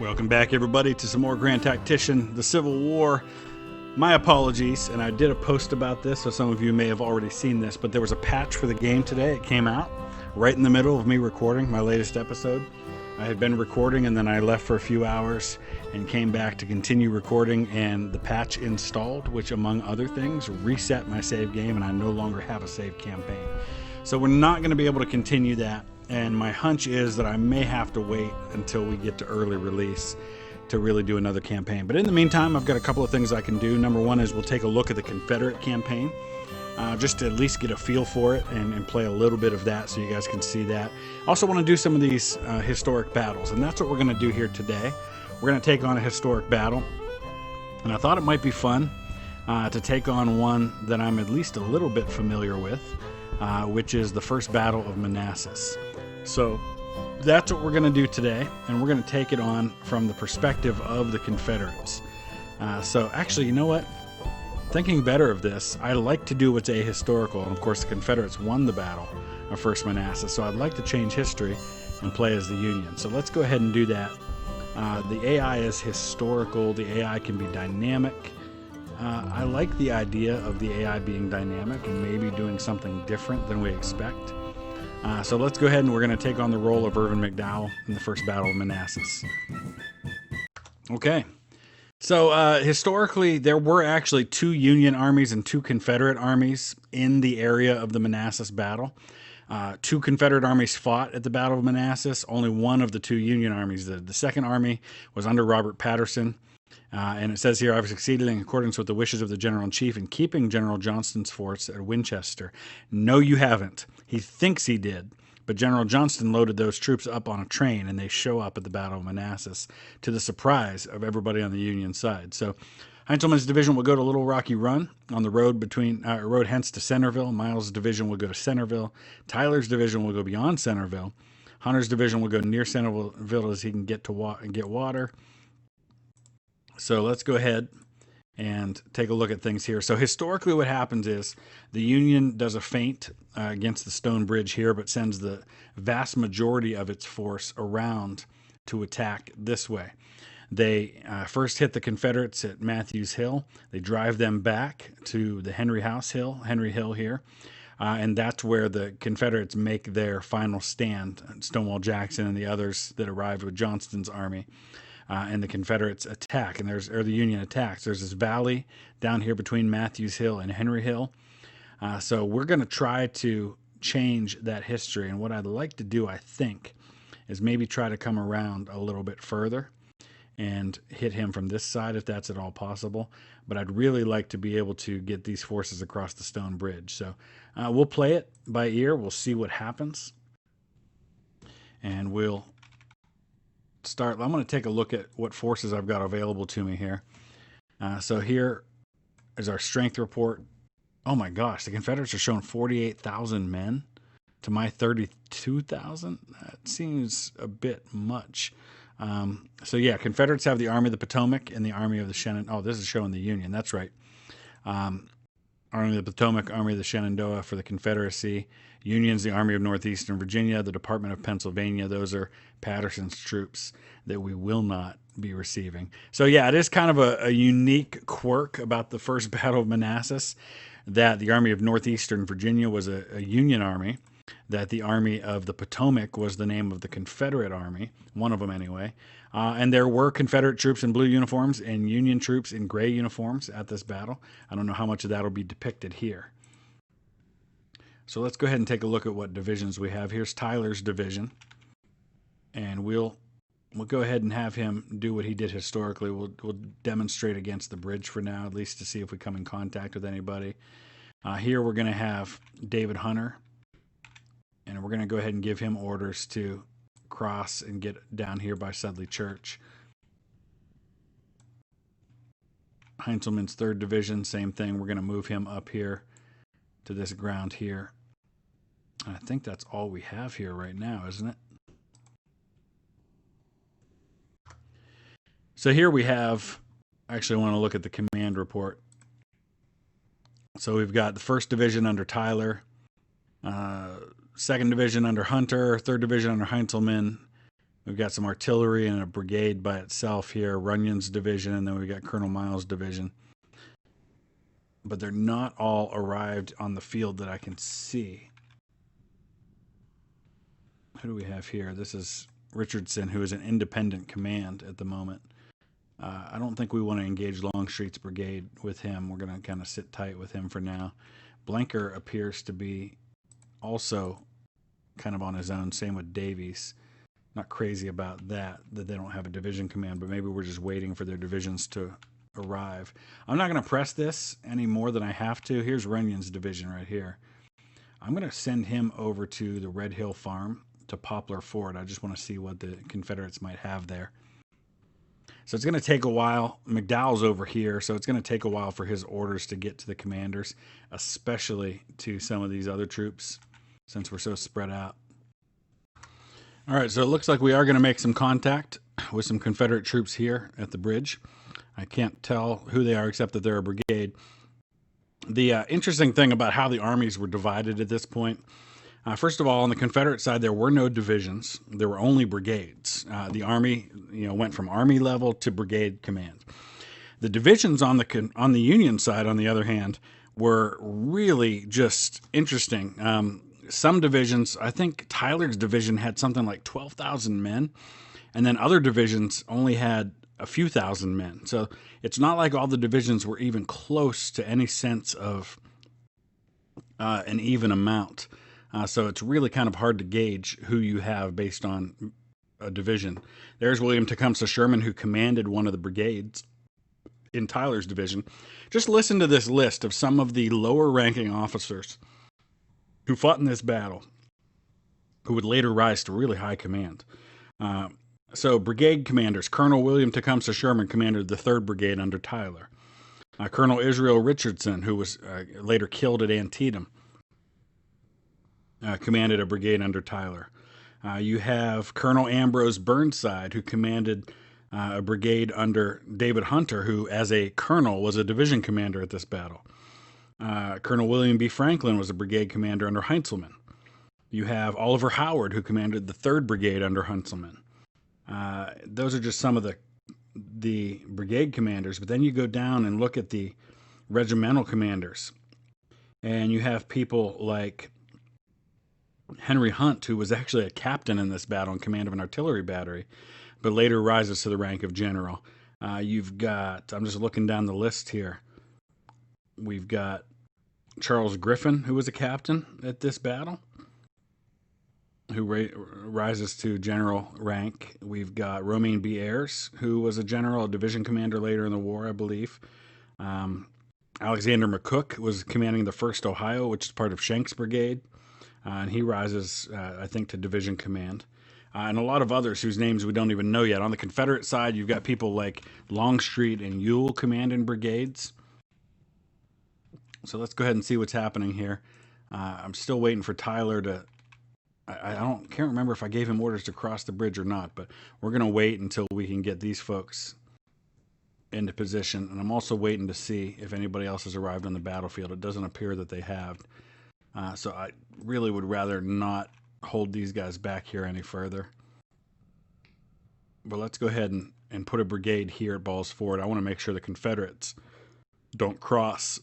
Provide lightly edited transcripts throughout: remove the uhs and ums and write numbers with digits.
Welcome back, everybody, to some more Grand Tactician, the Civil War. My apologies, and I did a post about this, so some of you may have already seen this, but there was a patch for the game today. It came out right in the middle of me recording my latest episode. I had been recording, and then I left for a few hours and came back to continue recording, and the patch installed, which, among other things, reset my save game, and I no longer have a save campaign. So we're not going to be able to continue that. And my hunch is that I may have to wait until we get to early release to really do another campaign. But in the meantime, I've got a couple of things I can do. Number one is we'll take a look at the Confederate campaign, just to at least get a feel for it and play a little bit of that so you guys can see that. Also want to do some of these historic battles, and that's what we're going to do here today. We're going to take on a historic battle, and I thought it might be fun to take on one that I'm at least a little bit familiar with, which is the First Battle of Manassas. So that's what we're going to do today, and we're going to take it on from the perspective of the Confederates. So actually, you know what? Thinking better of this, I like to do what's ahistorical, and of course the Confederates won the Battle of First Manassas, so I'd like to change history and play as the Union. So let's go ahead and do that. The AI is historical. The AI can be dynamic. I like the idea of the AI being dynamic and maybe doing something different than we expect. So let's go ahead and we're going to take on the role of Irvin McDowell in the First Battle of Manassas. Okay. So historically, there were actually 2 Union armies and 2 Confederate armies in the area of the Manassas battle. 2 Confederate armies fought at the Battle of Manassas. Only one of the 2 Union armies did. The second army was under Robert Patterson. And it says here, I've succeeded in accordance with the wishes of the General-in-Chief in keeping General Johnston's force at Winchester. No, you haven't. He thinks he did. But General Johnston loaded those troops up on a train, and they show up at the Battle of Manassas to the surprise of everybody on the Union side. So Heintzelman's division will go to Little Rocky Run on the road road hence to Centerville. Miles' division will go to Centerville. Tyler's division will go beyond Centerville. Hunter's division will go near Centerville as he can get to get water. So let's go ahead and take a look at things here. So historically what happens is the Union does a feint against the stone bridge here, but sends the vast majority of its force around to attack this way. They first hit the Confederates at Matthews Hill. They drive them back to the Henry Hill here. And that's where the Confederates make their final stand. Stonewall Jackson and the others that arrived with Johnston's army. And the Confederates attack, and the Union attacks. There's this valley down here between Matthews Hill and Henry Hill. So we're going to try to change that history. And what I'd like to do, I think, is maybe try to come around a little bit further and hit him from this side, if that's at all possible. But I'd really like to be able to get these forces across the stone bridge. So we'll play it by ear. We'll see what happens. And we'll start. I'm going to take a look at what forces I've got available to me here. So here is our strength report. Oh my gosh, the Confederates are showing 48,000 men to my 32,000. That seems a bit much. So yeah, Confederates have the Army of the Potomac and the Army of the Shenandoah. Oh, this is showing the Union. That's right. Army of the Potomac, Army of the Shenandoah for the Confederacy. Union's the Army of Northeastern Virginia, the Department of Pennsylvania. Those are Patterson's troops that we will not be receiving. So yeah, it is kind of a unique quirk about the First Battle of Manassas, that the Army of Northeastern Virginia was a Union army, that the Army of the Potomac was the name of the Confederate army, one of them anyway. And there were Confederate troops in blue uniforms and Union troops in gray uniforms at this battle. I don't know how much of that will be depicted here. So let's go ahead and take a look at what divisions we have. Here's Tyler's division. And we'll go ahead and have him do what he did historically. We'll demonstrate against the bridge for now, at least to see if we come in contact with anybody. Here we're going to have David Hunter. And we're going to go ahead and give him orders to cross and get down here by Sudley Church. Heintzelman's 3rd Division, same thing. We're going to move him up here to this ground here. I think that's all we have here right now, isn't it? So here we have, actually I want to look at the command report. So we've got the 1st Division under Tyler, 2nd Division under Hunter, 3rd Division under Heintzelman, We've got some artillery and a brigade by itself here, Runyon's division, and then we've got Colonel Miles' division. But they're not all arrived on the field that I can see. Who do we have here? This is Richardson, who is an independent command at the moment. I don't think we want to engage Longstreet's brigade with him. We're going to kind of sit tight with him for now. Blanker appears to be also kind of on his own. Same with Davies. Not crazy about that they don't have a division command, but maybe we're just waiting for their divisions to arrive. I'm not going to press this any more than I have to. Here's Runyon's division right here. I'm going to send him over to the Red Hill Farm to Poplar Ford. I just want to see what the Confederates might have there. So it's going to take a while. McDowell's over here, so it's going to take a while for his orders to get to the commanders, especially to some of these other troops, since we're so spread out. All right, so it looks like we are going to make some contact with some Confederate troops here at the bridge. I can't tell who they are except that they're a brigade. The interesting thing about how the armies were divided at this point, first of all, on the Confederate side, there were no divisions. There were only brigades. The Army, went from Army level to brigade command. The divisions on the Union side, on the other hand, were really just interesting. Some divisions, I think Tyler's division had something like 12,000 men, and then other divisions only had a few thousand men. So it's not like all the divisions were even close to any sense of an even amount. So it's really kind of hard to gauge who you have based on a division. There's William Tecumseh Sherman, who commanded one of the brigades in Tyler's division. Just listen to this list of some of the lower ranking officers who fought in this battle, who would later rise to really high command. So brigade commanders: Colonel William Tecumseh Sherman commanded the 3rd Brigade under Tyler. Colonel Israel Richardson, who was later killed at Antietam, commanded a brigade under Tyler. You have Colonel Ambrose Burnside, who commanded a brigade under David Hunter, who as a colonel was a division commander at this battle. Colonel William B. Franklin was a brigade commander under Heintzelman. You have Oliver Howard, who commanded the 3rd Brigade under Heintzelman. Those are just some of the brigade commanders, but then you go down and look at the regimental commanders, and you have people like Henry Hunt, who was actually a captain in this battle in command of an artillery battery, but later rises to the rank of general. You've got, I'm just looking down the list here, we've got Charles Griffin, who was a captain at this battle, who rises to general rank. We've got Romaine B. Ayres, who was a general, a division commander later in the war, I believe. Alexander McCook was commanding the 1st Ohio, which is part of Schenck's brigade, and he rises, I think, to division command. And a lot of others whose names we don't even know yet. On the Confederate side, you've got people like Longstreet and Ewell commanding brigades. So let's go ahead and see what's happening here. I'm still waiting for Tyler to... I can't remember if I gave him orders to cross the bridge or not, but we're going to wait until we can get these folks into position. And I'm also waiting to see if anybody else has arrived on the battlefield. It doesn't appear that they have. So I really would rather not hold these guys back here any further. But let's go ahead and put a brigade here at Ball's Ford. I want to make sure the Confederates don't cross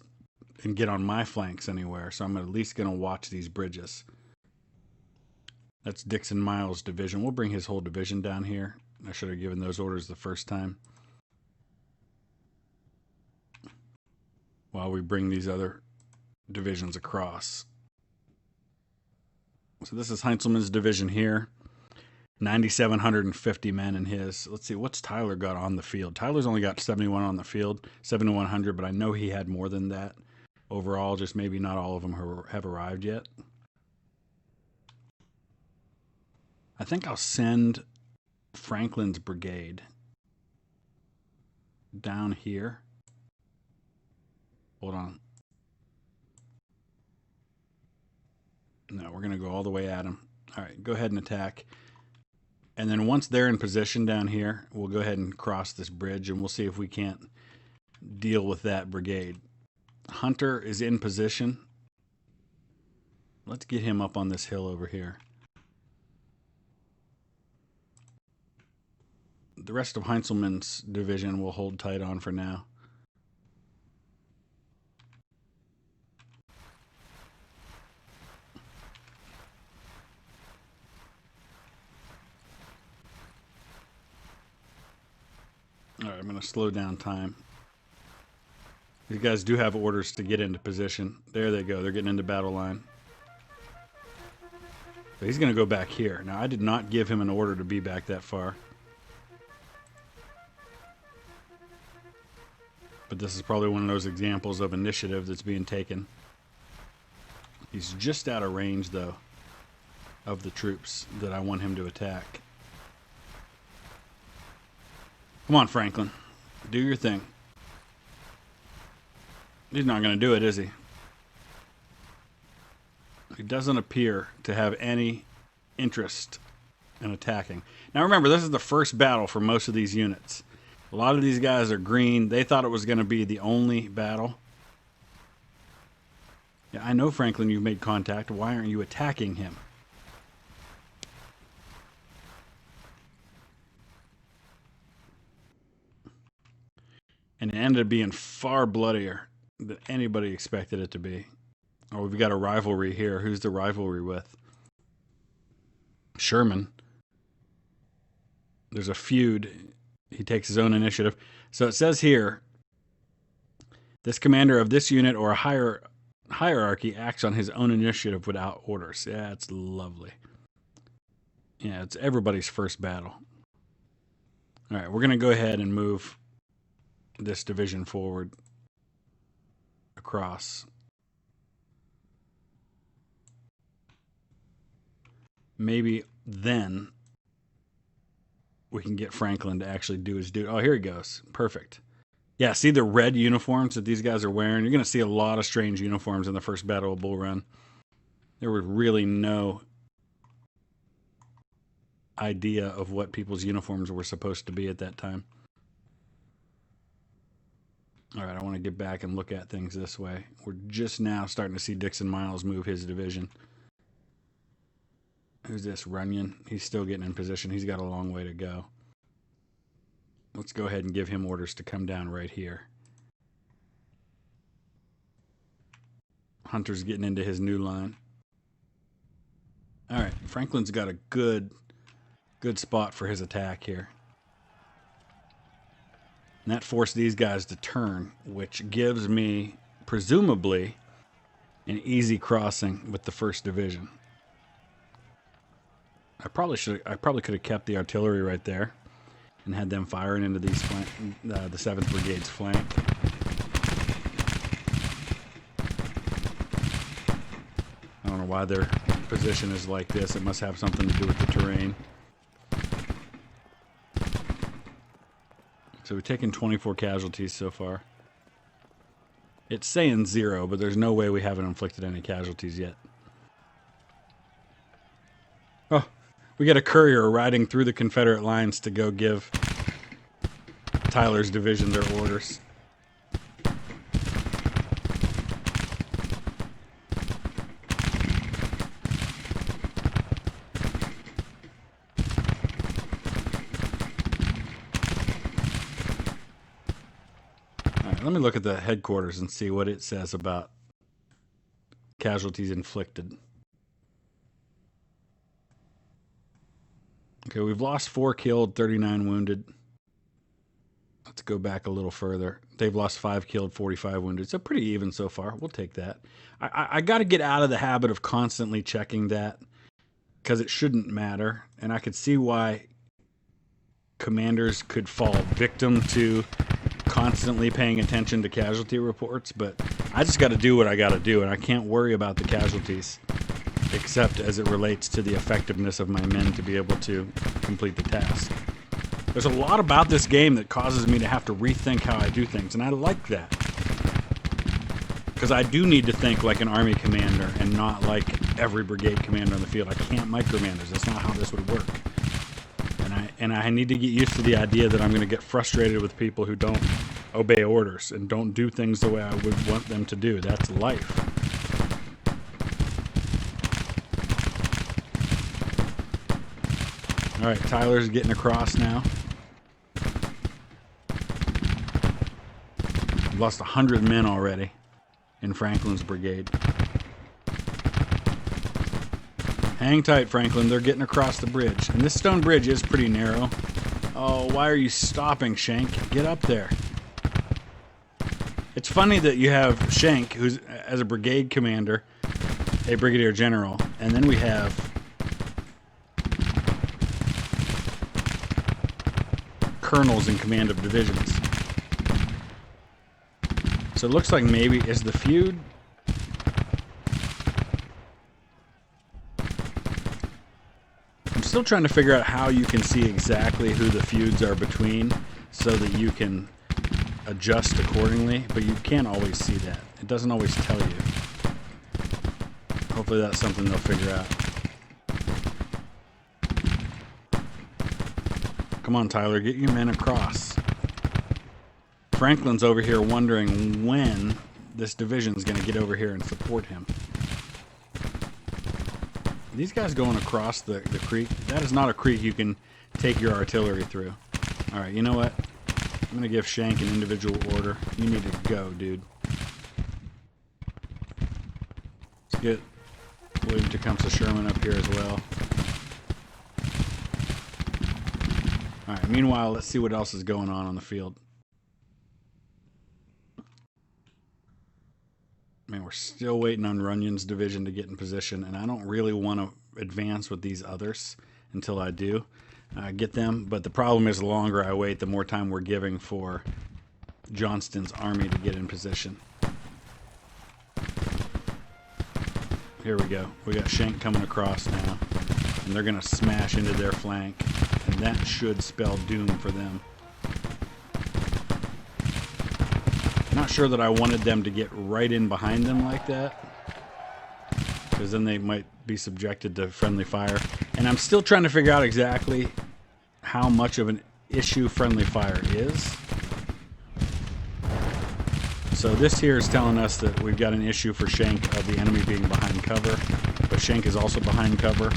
and get on my flanks anywhere. So I'm at least going to watch these bridges. That's Dixon Miles' division. We'll bring his whole division down here. I should have given those orders the first time. While we bring these other divisions across. So this is Heintzelman's division here. 9,750 men in his. Let's see, what's Tyler got on the field? Tyler's only got 71 on the field, 7,100, but I know he had more than that overall, just maybe not all of them have arrived yet. I think I'll send Franklin's brigade down here. Hold on. No, we're going to go all the way at him. All right, go ahead and attack. And then once they're in position down here, we'll go ahead and cross this bridge, and we'll see if we can't deal with that brigade. Hunter is in position. Let's get him up on this hill over here. rest of Heinzelman's division we'll hold tight on for now. All right, I'm going to slow down time. These guys do have orders to get into position. There they go. They're getting into battle line. But he's going to go back here. Now, I did not give him an order to be back that far. But this is probably one of those examples of initiative that's being taken. He's just out of range, though, of the troops that I want him to attack. Come on, Franklin. Do your thing. He's not going to do it, is he? He doesn't appear to have any interest in attacking. Now remember, this is the first battle for most of these units. A lot of these guys are green. They thought it was going to be the only battle. Yeah, I know, Franklin, you've made contact. Why aren't you attacking him? And it ended up being far bloodier than anybody expected it to be. Oh, we've got a rivalry here. Who's the rivalry with? Sherman. There's a feud. He takes his own initiative. So it says here, this commander of this unit or a higher hierarchy acts on his own initiative without orders. Yeah, it's lovely. Yeah, it's everybody's first battle. All right, we're going to go ahead and move this division forward across. Maybe then we can get Franklin to actually do his duty. Oh, here he goes. Perfect. Yeah, see the red uniforms that these guys are wearing? You're going to see a lot of strange uniforms in the first Battle of Bull Run. There was really no idea of what people's uniforms were supposed to be at that time. All right, I want to get back and look at things this way. We're just now starting to see Dixon Miles move his division. Who's this? Runyon. He's still getting in position. He's got a long way to go. Let's go ahead and give him orders to come down right here. Hunter's getting into his new line. All right, Franklin's got a good spot for his attack here. And that forced these guys to turn, which gives me, presumably, an easy crossing with the 1st Division. I probably could have kept the artillery right there and had them firing into these the 7th Brigade's flank. I don't know why their position is like this. It must have something to do with the terrain. So we've taken 24 casualties so far. It's saying 0, but there's no way we haven't inflicted any casualties yet. Oh, we got a courier riding through the Confederate lines to go give Tyler's division their orders. Let me look at the headquarters and see what it says about casualties inflicted. Okay, we've lost 4 killed, 39 wounded. Let's go back a little further. They've lost 5 killed, 45 wounded. So pretty even so far. We'll take that. I got to get out of the habit of constantly checking that because it shouldn't matter. And I could see why commanders could fall victim to constantly paying attention to casualty reports, but I just got to do what I got to do, and I can't worry about the casualties except as it relates to the effectiveness of my men to be able to complete the task. There's a lot about this game that causes me to have to rethink how I do things, and I like that because I do need to think like an army commander and not like every brigade commander on the field. I can't micromanage. That's not how this would work. And I need to get used to the idea that I'm going to get frustrated with people who don't obey orders and don't do things the way I would want them to do. That's life. All right, Tyler's getting across now. We've lost 100 men already in Franklin's brigade. Hang tight, Franklin. They're getting across the bridge. And this stone bridge is pretty narrow. Oh, why are you stopping, Shank? Get up there. It's funny that you have Shank, who's as a brigade commander, a brigadier general, and then we have colonels in command of divisions. So it looks like maybe is the feud. I'm still trying to figure out how you can see exactly who the feuds are between so that you can adjust accordingly, but you can't always see that. It doesn't always tell you. Hopefully that's something they'll figure out. Come on, Tyler, get your men across. Franklin's over here wondering when this division's going to get over here and support him. These guys going across the creek, that is not a creek you can take your artillery through. Alright, you know what? I'm going to give Shank an individual order. You need to go, dude. Let's get William Tecumseh Sherman up here as well. Alright, meanwhile, let's see what else is going on the field. Man, we're still waiting on Runyon's division to get in position, and I don't really want to advance with these others until I do get them. But the problem is the longer I wait, the more time we're giving for Johnston's army to get in position. Here we go. We got Shank coming across now, and they're going to smash into their flank, and that should spell doom for them. Not sure that I wanted them to get right in behind them like that, because then they might be subjected to friendly fire. And I'm still trying to figure out exactly how much of an issue friendly fire is. So this here is telling us that we've got an issue for Shank of the enemy being behind cover, but Shank is also behind cover.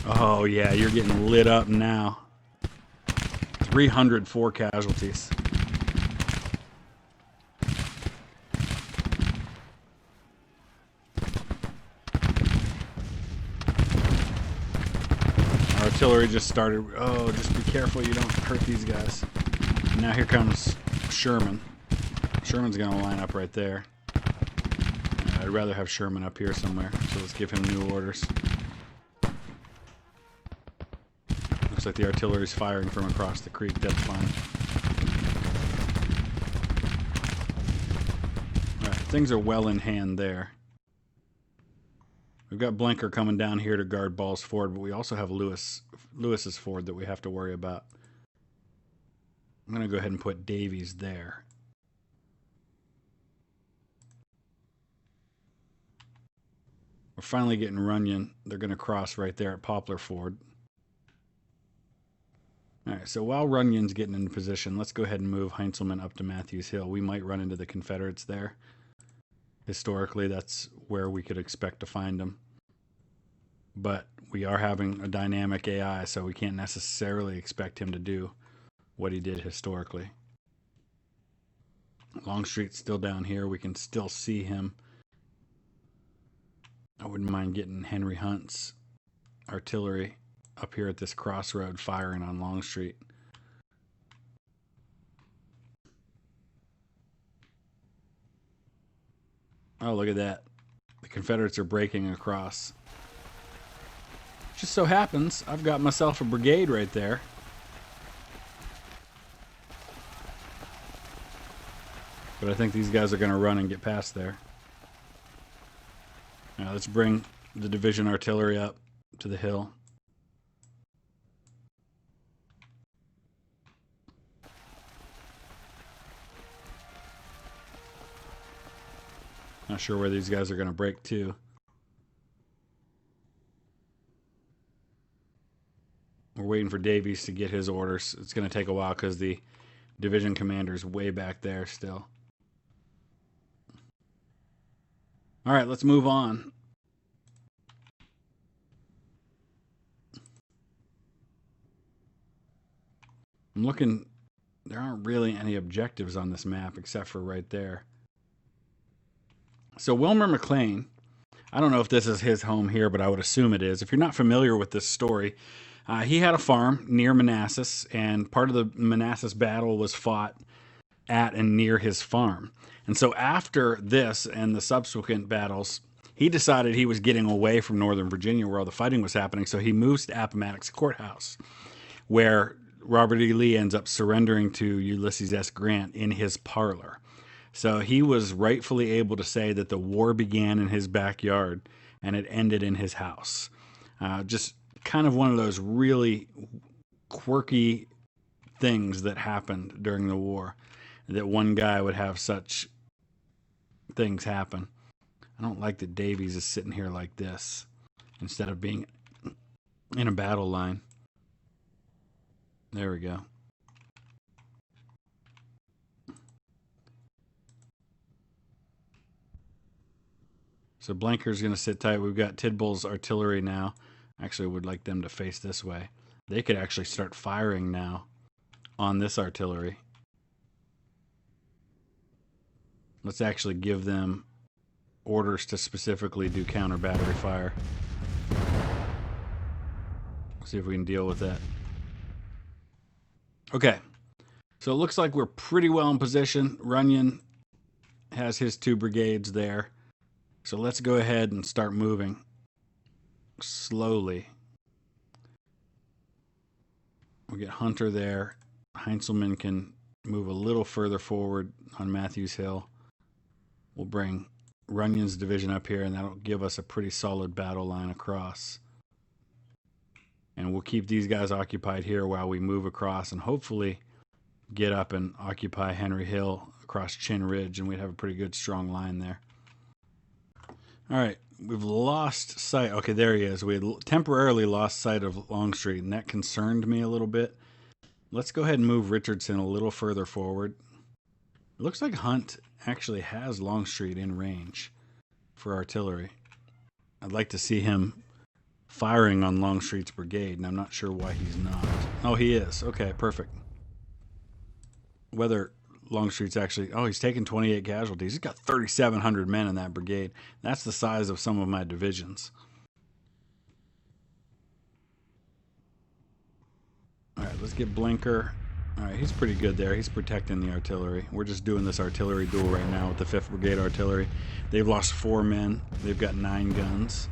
Oh yeah, you're getting lit up now. 304 casualties. Artillery just started. Oh, just be careful you don't hurt these guys. And now here comes Sherman. Sherman's going to line up right there. I'd rather have Sherman up here somewhere, so let's give him new orders. Looks like the artillery's firing from across the creek. That's fine. Alright, things are well in hand there. We've got Blinker coming down here to guard Ball's Ford, but we also have Lewis's Ford that we have to worry about. I'm going to go ahead and put Davies there. We're finally getting Runyon. They're going to cross right there at Poplar Ford. Alright, so while Runyon's getting in position, let's go ahead and move Heinzelman up to Matthews Hill. We might run into the Confederates there. Historically, that's where we could expect to find them. But we are having a dynamic AI, so we can't necessarily expect him to do what he did historically. Longstreet's still down here. We can still see him. I wouldn't mind getting Henry Hunt's artillery up here at this crossroad firing on Longstreet. Oh, look at that. The Confederates are breaking across. Just so happens, I've got myself a brigade right there. But I think these guys are going to run and get past there. Now let's bring the division artillery up to the hill. Not sure where these guys are going to break to. We're waiting for Davies to get his orders. It's going to take a while because the division commander's way back there still. All right, let's move on. I'm looking there aren't really any objectives on this map except for right there. So Wilmer McLean, I don't know if this is his home here, but I would assume it is. If you're not familiar with this story, he had a farm near Manassas, and part of the Manassas battle was fought at and near his farm. And so after this and the subsequent battles, he decided he was getting away from Northern Virginia where all the fighting was happening, so he moves to Appomattox Courthouse, where Robert E. Lee ends up surrendering to Ulysses S. Grant in his parlor. So he was rightfully able to say that the war began in his backyard and it ended in his house. Just kind of one of those really quirky things that happened during the war, that one guy would have such things happen. I don't like that Davies is sitting here like this instead of being in a battle line. There we go. So Blanker's going to sit tight. We've got Tidball's artillery now. Actually, would like them to face this way. They could actually start firing now on this artillery. Let's actually give them orders to specifically do counter battery fire. See if we can deal with that. Okay, so it looks like we're pretty well in position. Runyon has his 2 brigades there. So let's go ahead and start moving slowly. We'll get Hunter there. Heinzelman can move a little further forward on Matthews Hill. We'll bring Runyon's division up here, and that'll give us a pretty solid battle line across. And we'll keep these guys occupied here while we move across and hopefully get up and occupy Henry Hill across Chin Ridge, and we'd have a pretty good strong line there. All right, we've lost sight. Okay, there he is. We had temporarily lost sight of Longstreet, and that concerned me a little bit. Let's go ahead and move Richardson a little further forward. It looks like Hunt actually has Longstreet in range for artillery. I'd like to see him firing on Longstreet's brigade, and I'm not sure why he's not. Oh, he is. Okay, perfect. Whether Longstreet's actually... Oh, he's taken 28 casualties. He's got 3,700 men in that brigade. That's the size of some of my divisions. All right, let's get Blinker. All right, he's pretty good there. He's protecting the artillery. We're just doing this artillery duel right now with the 5th Brigade Artillery. They've lost 4 men. They've got 9 guns.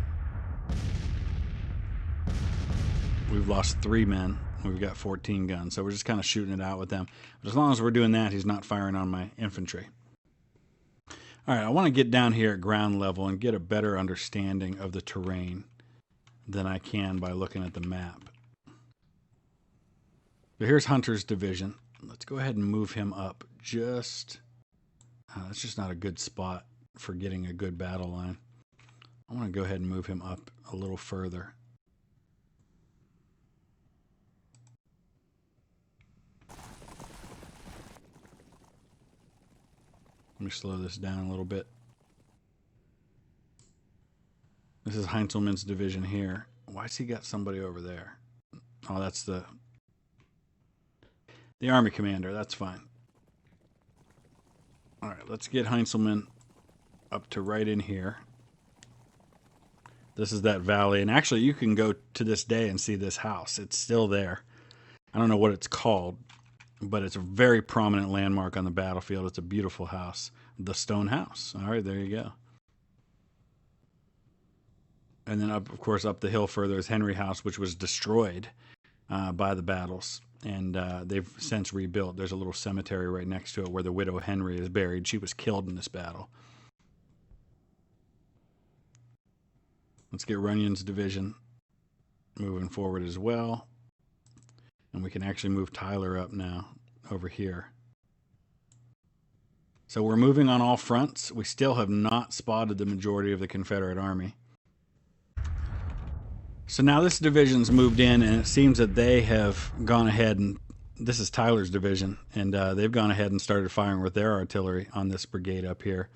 We've lost 3 men. We've got 14 guns. So we're just kind of shooting it out with them. But as long as we're doing that, he's not firing on my infantry. All right, I want to get down here at ground level and get a better understanding of the terrain than I can by looking at the map. So here's Hunter's division. Let's go ahead and move him up. That's just not a good spot for getting a good battle line. I want to go ahead and move him up a little further. Let me slow this down a little bit. This is Heinzelman's division here. Why's he got somebody over there? Oh, that's the Army commander. That's fine. All right, let's get Heinzelman up to right in here. This is that valley, and actually you can go to this day and see this house. It's still there. I don't know what it's called, but it's a very prominent landmark on the battlefield. It's a beautiful house. The Stone House. All right, there you go. And then, up, of course, up the hill further is Henry House, which was destroyed by the battles. And they've since rebuilt. There's a little cemetery right next to it where the widow Henry is buried. She was killed in this battle. Let's get Runyon's division moving forward as well. And we can actually move Tyler up now over here. So we're moving on all fronts. We still have not spotted the majority of the Confederate Army. So now this division's moved in, and it seems that they have gone ahead, and this is Tyler's division, and they've gone ahead and started firing with their artillery on this brigade up here.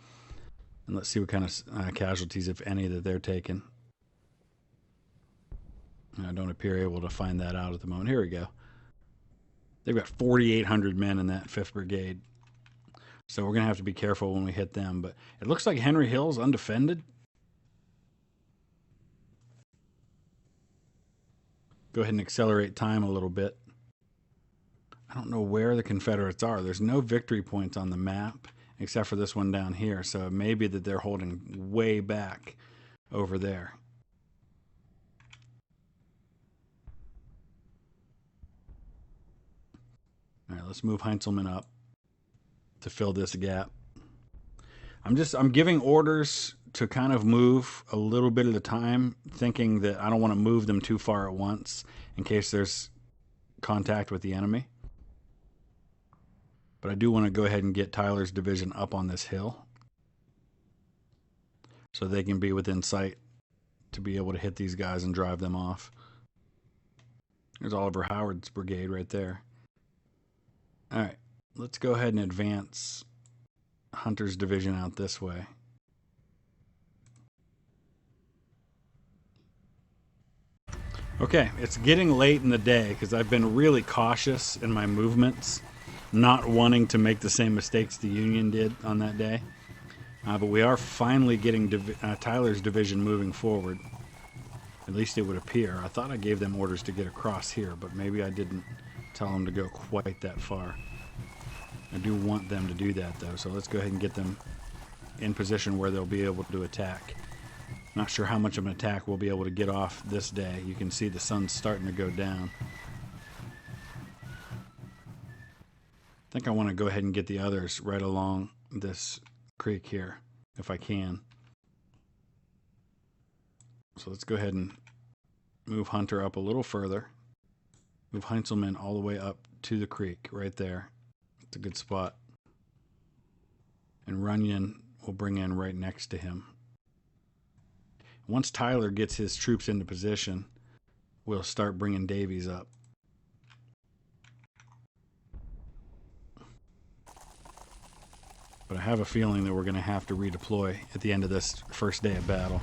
And let's see what kind of casualties, if any, that they're taking. I don't appear able to find that out at the moment. Here we go. They've got 4,800 men in that 5th Brigade. So we're going to have to be careful when we hit them. But it looks like Henry Hill's undefended. Go ahead and accelerate time a little bit. I don't know where the Confederates are. There's no victory points on the map except for this one down here. So it may be that they're holding way back over there. All right, let's move Heinzelman up to fill this gap. I'm giving orders to kind of move a little bit at a time, thinking that I don't want to move them too far at once in case there's contact with the enemy. But I do want to go ahead and get Tyler's division up on this hill so they can be within sight to be able to hit these guys and drive them off. There's Oliver Howard's brigade right there. All right, let's go ahead and advance Hunter's division out this way. Okay, it's getting late in the day because I've been really cautious in my movements, not wanting to make the same mistakes the Union did on that day. But we are finally getting Tyler's division moving forward. At least it would appear. I thought I gave them orders to get across here, but maybe I didn't tell them to go quite that far. I do want them to do that, though, so let's go ahead and get them in position where they'll be able to attack. Not sure how much of an attack we'll be able to get off this day. You can see the sun's starting to go down. I think I want to go ahead and get the others right along this creek here, if I can. So let's go ahead and move Hunter up a little further. Move Heinzelman all the way up to the creek right there. It's a good spot. And Runyon will bring in right next to him. Once Tyler gets his troops into position, we'll start bringing Davies up. But I have a feeling that we're going to have to redeploy at the end of this first day of battle.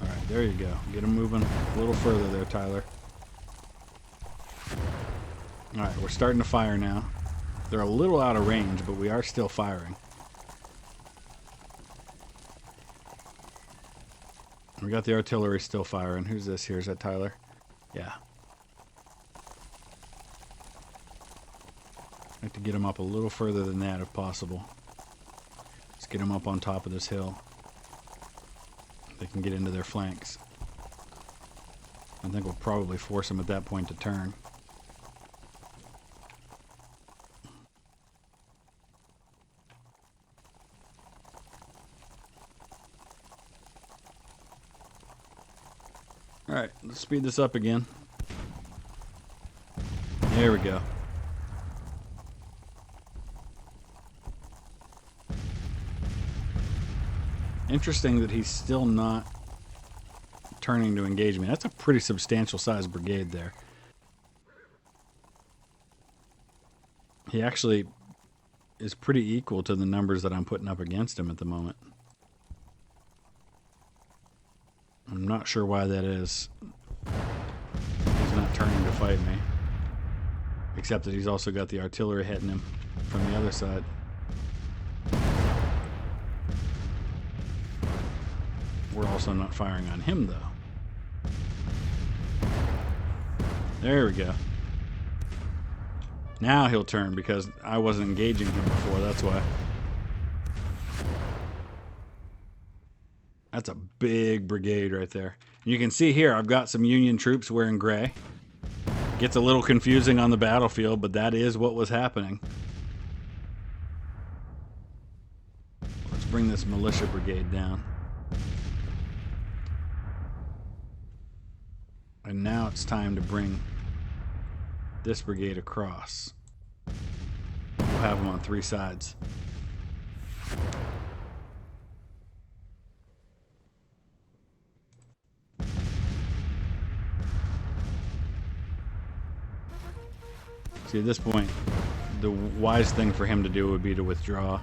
All right, there you go. Get them moving a little further there, Tyler. All right, we're starting to fire now. They're a little out of range, but we are still firing. We got the artillery still firing. Who's this here? Is that Tyler? Yeah. I have to get them up a little further than that if possible. Let's get them up on top of this hill. They can get into their flanks. I think we'll probably force them at that point to turn. All right, let's speed this up again. There we go. Interesting that he's still not turning to engage me. That's a pretty substantial sized brigade there. He actually is pretty equal to the numbers that I'm putting up against him at the moment. I'm not sure why that is. He's not turning to fight me. Except that he's also got the artillery hitting him from the other side. We're also not firing on him, though. There we go. Now he'll turn because I wasn't engaging him before, that's why. That's a big brigade right there. You can see here I've got some Union troops wearing gray. Gets a little confusing on the battlefield, but that is what was happening. Let's bring this militia brigade down. And now it's time to bring this brigade across. We'll have them on 3 sides. See, at this point, the wise thing for him to do would be to withdraw.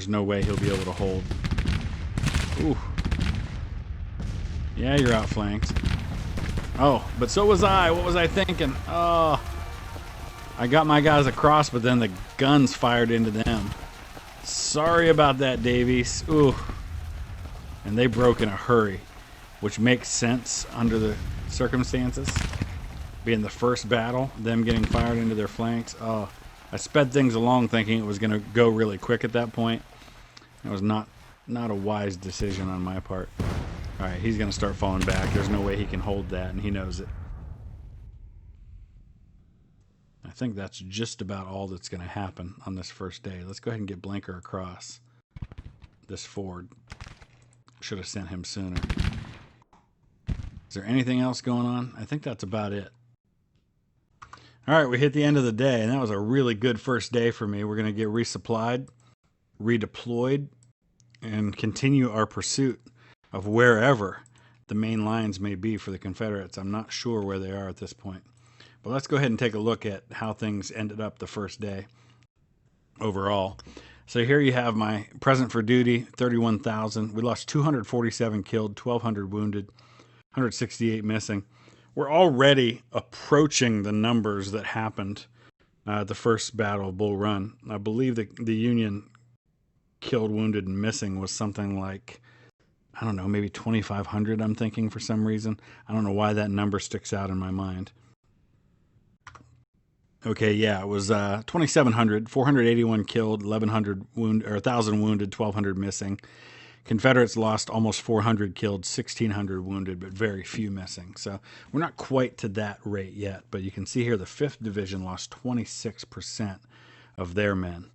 There's no way he'll be able to hold. Ooh. Yeah, you're outflanked. Oh, but so was I. What was I thinking? Oh. I got my guys across, but then the guns fired into them. Sorry about that, Davies. Ooh. And they broke in a hurry, which makes sense under the circumstances. Being the first battle, them getting fired into their flanks. Oh, I sped things along thinking it was going to go really quick at that point. It was not a wise decision on my part. All right, he's going to start falling back. There's no way he can hold that, and he knows it. I think that's just about all that's going to happen on this first day. Let's go ahead and get Blinker across this ford. Should have sent him sooner. Is there anything else going on? I think that's about it. All right, we hit the end of the day, and that was a really good first day for me. We're going to get resupplied, redeployed, and continue our pursuit of wherever the main lines may be for the Confederates. I'm not sure where they are at this point. But let's go ahead and take a look at how things ended up the first day overall. So here you have my present for duty, 31,000. We lost 247 killed, 1,200 wounded, 168 missing. We're already approaching the numbers that happened at the first Battle of Bull Run. I believe the Union killed, wounded, and missing was something like, I don't know, maybe 2,500, I'm thinking for some reason. I don't know why that number sticks out in my mind. Okay, yeah, it was 2,700, 481 killed, 1,100 wounded, or 1,000 wounded, 1,200 missing. Confederates lost almost 400 killed, 1,600 wounded, but very few missing. So we're not quite to that rate yet, but you can see here the 5th Division lost 26% of their men,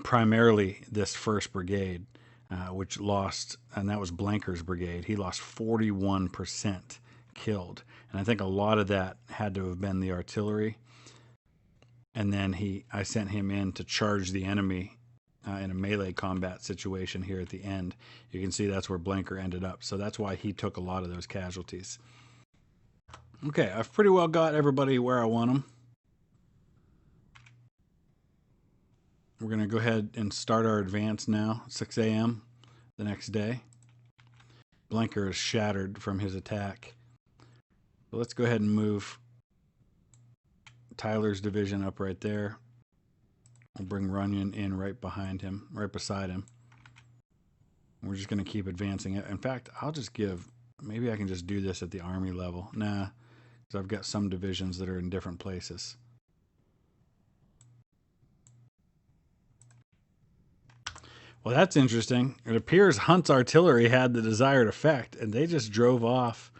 primarily this 1st Brigade, which lost, and that was Blanker's brigade. He lost 41% killed, and I think a lot of that had to have been the artillery. And then I sent him in to charge the enemy in a melee combat situation here at the end. You can see that's where Blanker ended up. So that's why he took a lot of those casualties. Okay, I've pretty well got everybody where I want them. We're going to go ahead and start our advance now, 6 a.m. the next day. Blanker is shattered from his attack. So let's go ahead and move Tyler's division up right there. We'll bring Runyon in right behind him, right beside him. We're just going to keep advancing it. In fact, I'll just give, maybe I can just do this at the army level. Nah, because I've got some divisions that are in different places. Well, that's interesting. It appears Hunt's artillery had the desired effect, and they just drove off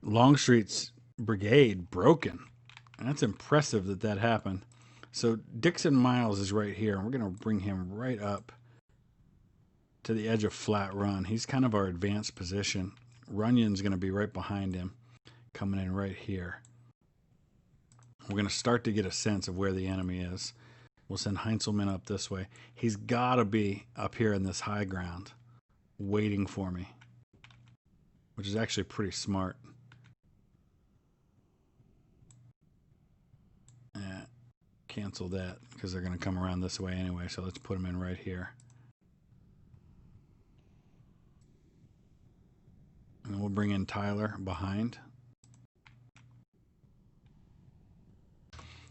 Longstreet's brigade broken. And that's impressive that that happened. So Dixon Miles is right here, and we're going to bring him right up to the edge of Flat Run. He's kind of our advanced position. Runyon's going to be right behind him, coming in right here. We're going to start to get a sense of where the enemy is. We'll send Heinzelman up this way. He's got to be up here in this high ground, waiting for me, which is actually pretty smart. Cancel that because they're going to come around this way anyway, so let's put them in right here. And then we'll bring in Tyler behind.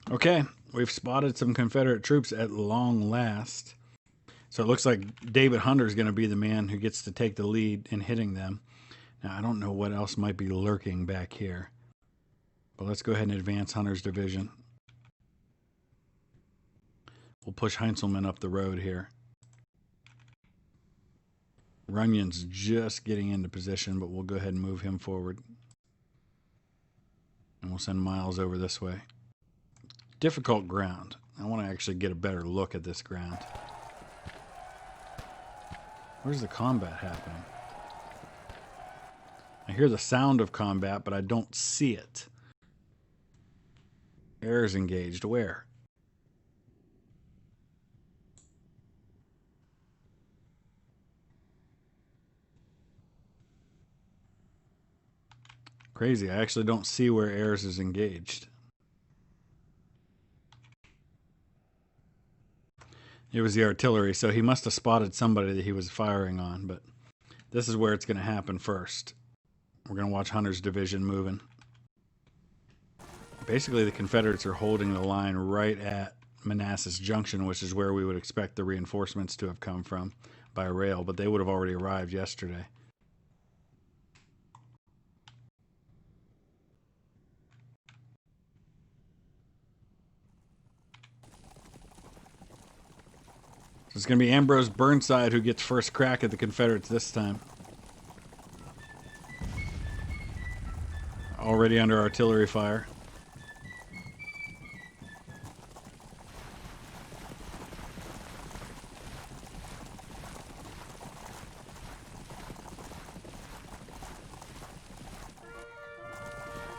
Okay, we've spotted some Confederate troops at long last. So it looks like David Hunter is going to be the man who gets to take the lead in hitting them. Now, I don't know what else might be lurking back here, but let's go ahead and advance Hunter's division. We'll push Heinzelman up the road here. Runyon's just getting into position, but we'll go ahead and move him forward. And we'll send Miles over this way. Difficult ground. I want to actually get a better look at this ground. Where's the combat happening? I hear the sound of combat, but I don't see it. Errors engaged. Where? Crazy. I actually don't see where Ayers is engaged. It was the artillery, so he must have spotted somebody that he was firing on, but this is where it's going to happen first. We're going to watch Hunter's division moving. Basically, the Confederates are holding the line right at Manassas Junction, which is where we would expect the reinforcements to have come from by rail, but they would have already arrived yesterday. So it's going to be Ambrose Burnside who gets first crack at the Confederates this time. Already under artillery fire.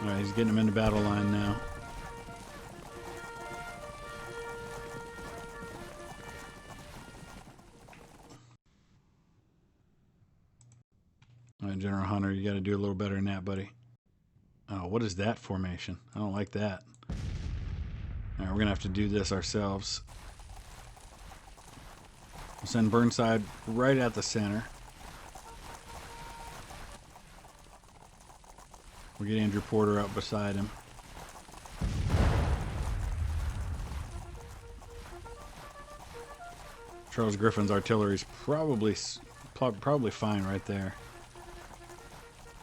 Alright, he's getting him into battle line now. Alright, General Hunter, you got to do a little better than that, buddy. Oh, what is that formation? I don't like that. Alright, we're going to have to do this ourselves. We'll send Burnside right at the center. We'll get Andrew Porter up beside him. Charles Griffin's artillery's probably fine right there.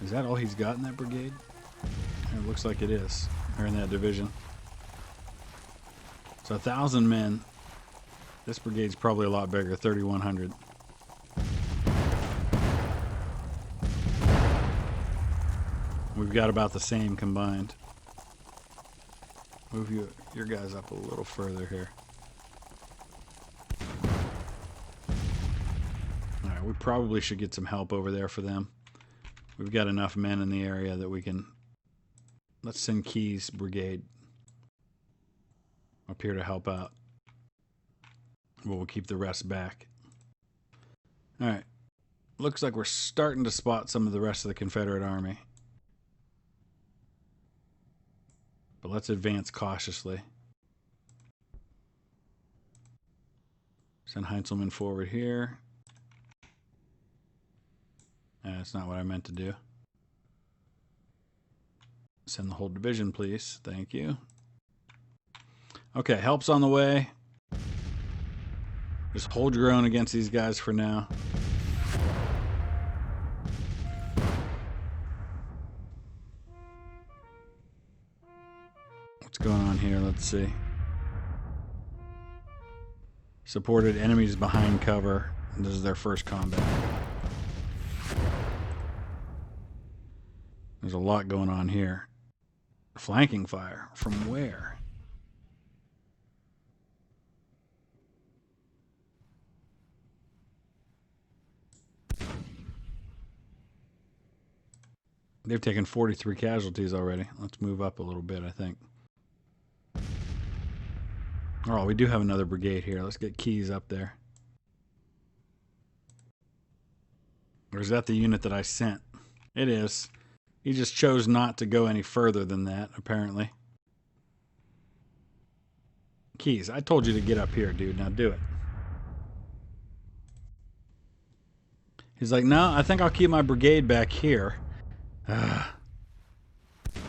Is that all he's got in that brigade? It looks like it is. Or in that division. So 1,000 men. This brigade's probably a lot bigger, 3,100. We've got about the same combined. Move your guys up a little further here. Alright, we probably should get some help over there for them. We've got enough men in the area that we can... Let's send Keyes' brigade up here to help out. We'll keep the rest back. Alright. Looks like we're starting to spot some of the rest of the Confederate army. But let's advance cautiously. Send Heinzelman forward here. That's not what I meant to do. Send the whole division, please. Thank you. Okay, help's on the way. Just hold your own against these guys for now. What's going on here? Let's see. Supported enemies behind cover. This is their first combat. There's a lot going on here. Flanking fire. From where? They've taken 43 casualties already. Let's move up a little bit, I think. Oh, we do have another brigade here. Let's get Keyes up there. Or is that the unit that I sent? It is. He just chose not to go any further than that, apparently. Keyes, I told you to get up here, dude. Now do it. He's like, no, I think I'll keep my brigade back here.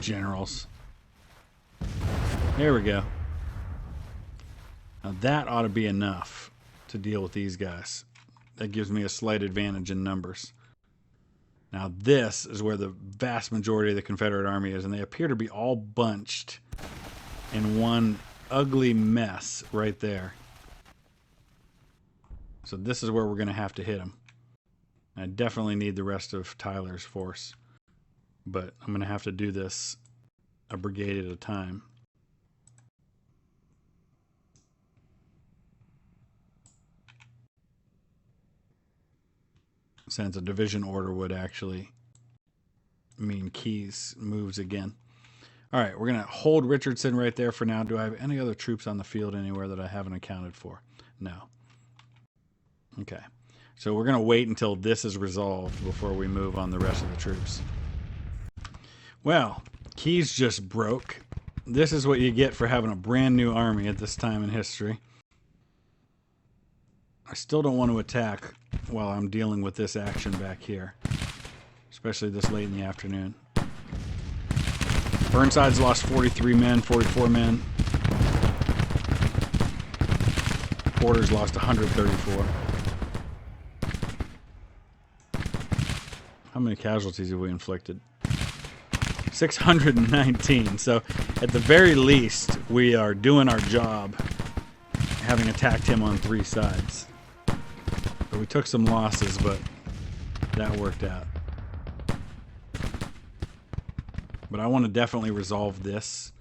Generals. There we go. Now that ought to be enough to deal with these guys. That gives me a slight advantage in numbers. Now this is where the vast majority of the Confederate army is, and they appear to be all bunched in one ugly mess right there. So this is where we're going to have to hit them. I definitely need the rest of Tyler's force, but I'm going to have to do this a brigade at a time. Since a division order would actually mean Keyes moves again. All right, we're going to hold Richardson right there for now. Do I have any other troops on the field anywhere that I haven't accounted for? No. Okay. So we're going to wait until this is resolved before we move on the rest of the troops. Well, Keyes just broke. This is what you get for having a brand new army at this time in history. still don't want to attack while I'm dealing with this action back here, especially this late in the afternoon. Burnside's lost 43 men, 44 men. Porter's lost 134. How many casualties have we inflicted? 619. So at the very least, we are doing our job, having attacked him on 3 sides. But we took some losses, but that worked out. But I want to definitely resolve this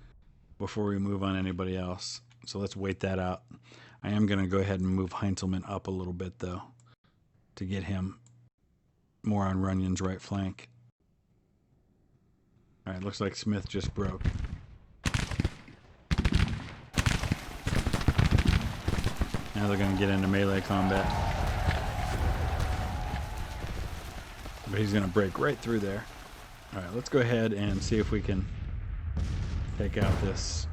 before we move on anybody else. So let's wait that out. I am going to go ahead and move Heinzelman up a little bit, though, to get him more on Runyon's right flank. All right, looks like Smith just broke. Now they're going to get into melee combat. But he's going to break right through there. All right, let's go ahead and see if we can take out this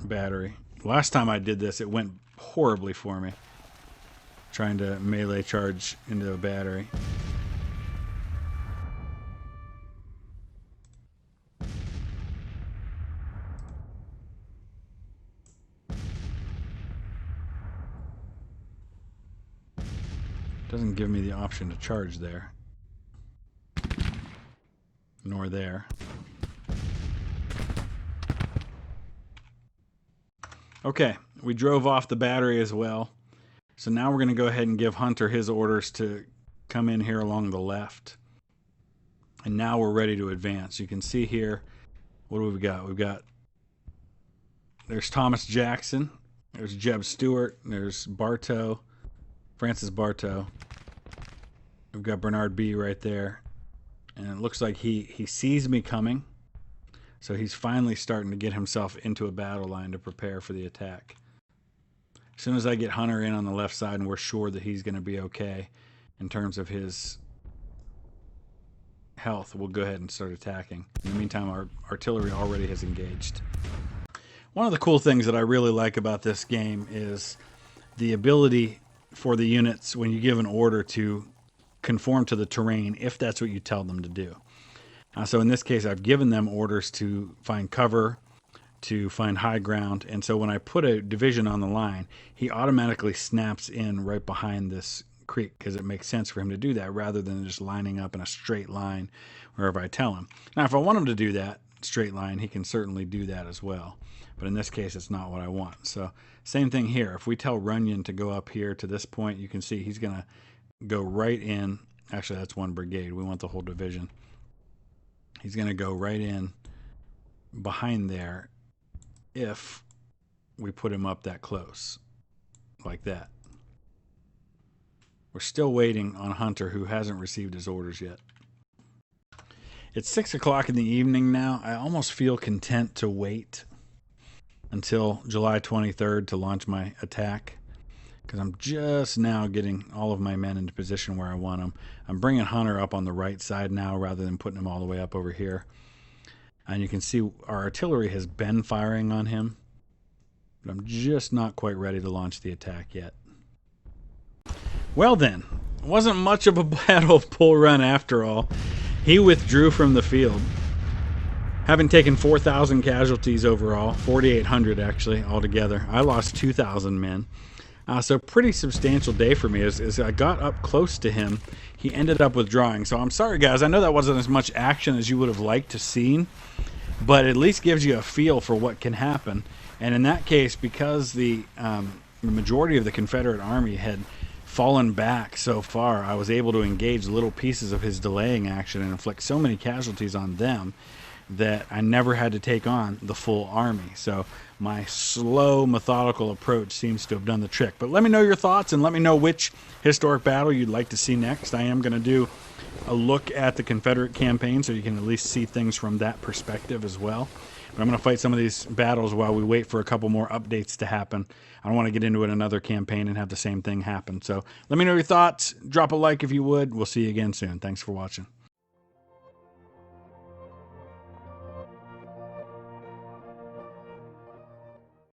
battery. Last time I did this, it went horribly for me, trying to melee charge into a battery. Doesn't give me the option to charge there, nor there. Okay, we drove off the battery as well. So now we're going to go ahead and give Hunter his orders to come in here along the left. And now we're ready to advance. You can see here, what do we got? We've got, there's Thomas Jackson, there's Jeb Stewart, there's Bartow, Francis Bartow. We've got Bernard B right there. And it looks like he sees me coming. So he's finally starting to get himself into a battle line to prepare for the attack. As soon as I get Hunter in on the left side and we're sure that he's going to be okay in terms of his health, we'll go ahead and start attacking. In the meantime, our artillery already has engaged. One of the cool things that I really like about this game is the ability for the units, when you give an order, to conform to the terrain if that's what you tell them to do. So in this case, I've given them orders to find cover, to find high ground, and so when I put a division on the line, he automatically snaps in right behind this creek because it makes sense for him to do that rather than just lining up in a straight line wherever I tell him. Now, if I want him to do that straight line, he can certainly do that as well. But in this case, it's not what I want. So same thing here. If we tell Runyon to go up here to this point, you can see he's going to go right in. Actually, that's one brigade. We want the whole division. He's going to go right in behind there if we put him up that close, like that. We're still waiting on Hunter, who hasn't received his orders yet. It's 6 o'clock in the evening now. I almost feel content to wait until July 23rd to launch my attack, because I'm just now getting all of my men into position where I want them. I'm bringing Hunter up on the right side now rather than putting him all the way up over here. And you can see our artillery has been firing on him, but I'm just not quite ready to launch the attack yet. Well then, it wasn't much of a battle of Bull Run after all. He withdrew from the field, having taken 4,000 casualties overall, 4,800 actually altogether. I lost 2,000 men. So pretty substantial day for me. As I got up close to him, he ended up withdrawing. So I'm sorry, guys. I know that wasn't as much action as you would have liked to seen, but at least gives you a feel for what can happen. And in that case, because the majority of the Confederate Army had fallen back so far, I was able to engage little pieces of his delaying action and inflict so many casualties on them that I never had to take on the full army. So my slow, methodical approach seems to have done the trick. But let me know your thoughts and let me know which historic battle you'd like to see next. I am going to do a look at the Confederate campaign so you can at least see things from that perspective as well. But I'm going to fight some of these battles while we wait for a couple more updates to happen. I don't want to get into it another campaign and have the same thing happen. So let me know your thoughts. Drop a like if you would. We'll see you again soon. Thanks for watching.